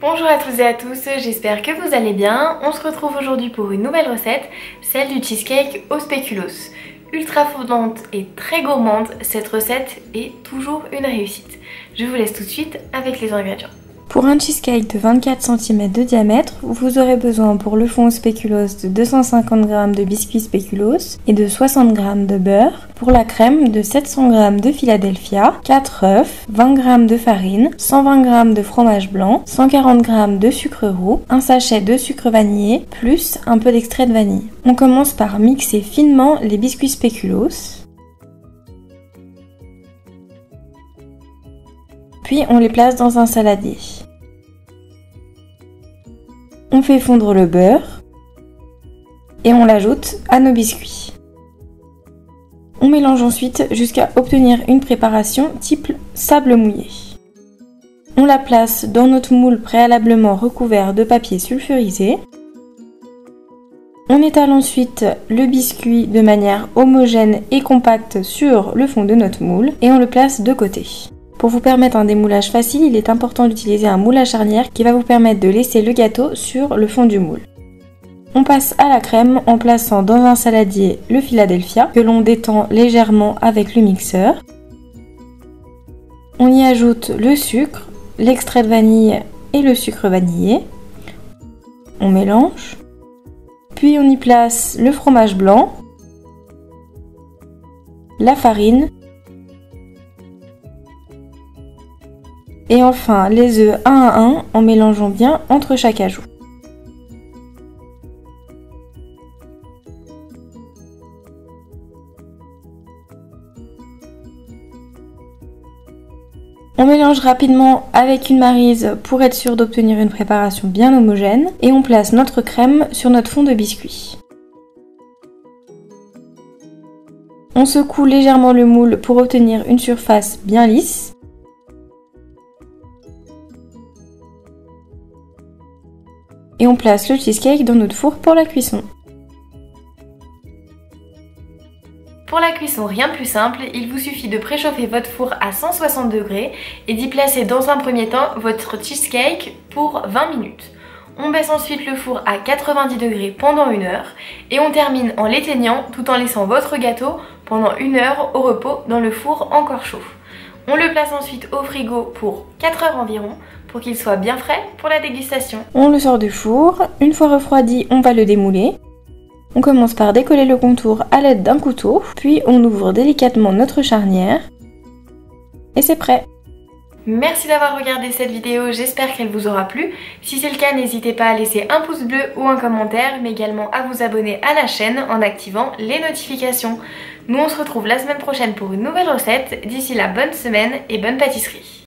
Bonjour à toutes et à tous, j'espère que vous allez bien. On se retrouve aujourd'hui pour une nouvelle recette, celle du cheesecake au spéculoos. Ultra fondante et très gourmande, cette recette est toujours une réussite. Je vous laisse tout de suite avec les ingrédients. Pour un cheesecake de 24 cm de diamètre, vous aurez besoin pour le fond au spéculoos de 250 g de biscuits spéculoos et de 60 g de beurre. Pour la crème, de 700 g de Philadelphia, 4 œufs, 20 g de farine, 120 g de fromage blanc, 140 g de sucre roux, un sachet de sucre vanillé, plus un peu d'extrait de vanille. On commence par mixer finement les biscuits spéculoos. Puis on les place dans un saladier. On fait fondre le beurre et on l'ajoute à nos biscuits. On mélange ensuite jusqu'à obtenir une préparation type sable mouillé. On la place dans notre moule préalablement recouvert de papier sulfurisé. On étale ensuite le biscuit de manière homogène et compacte sur le fond de notre moule et on le place de côté. Pour vous permettre un démoulage facile, il est important d'utiliser un moule à charnière qui va vous permettre de laisser le gâteau sur le fond du moule. On passe à la crème en plaçant dans un saladier le Philadelphia que l'on détend légèrement avec le mixeur. On y ajoute le sucre, l'extrait de vanille et le sucre vanillé. On mélange. Puis on y place le fromage blanc, la farine et enfin les œufs un à un en mélangeant bien entre chaque ajout. On mélange rapidement avec une maryse pour être sûr d'obtenir une préparation bien homogène et on place notre crème sur notre fond de biscuit. On secoue légèrement le moule pour obtenir une surface bien lisse. Et on place le cheesecake dans notre four pour la cuisson. Pour la cuisson, rien de plus simple, il vous suffit de préchauffer votre four à 160 degrés et d'y placer dans un premier temps votre cheesecake pour 20 minutes. On baisse ensuite le four à 90 degrés pendant 1 heure et on termine en l'éteignant tout en laissant votre gâteau pendant 1 heure au repos dans le four encore chaud. On le place ensuite au frigo pour 4 heures environ pour qu'il soit bien frais pour la dégustation. On le sort du four, une fois refroidi, on va le démouler. On commence par décoller le contour à l'aide d'un couteau, puis on ouvre délicatement notre charnière et c'est prêt. Merci d'avoir regardé cette vidéo, j'espère qu'elle vous aura plu. Si c'est le cas, n'hésitez pas à laisser un pouce bleu ou un commentaire, mais également à vous abonner à la chaîne en activant les notifications. Nous on se retrouve la semaine prochaine pour une nouvelle recette. D'ici là, bonne semaine et bonne pâtisserie.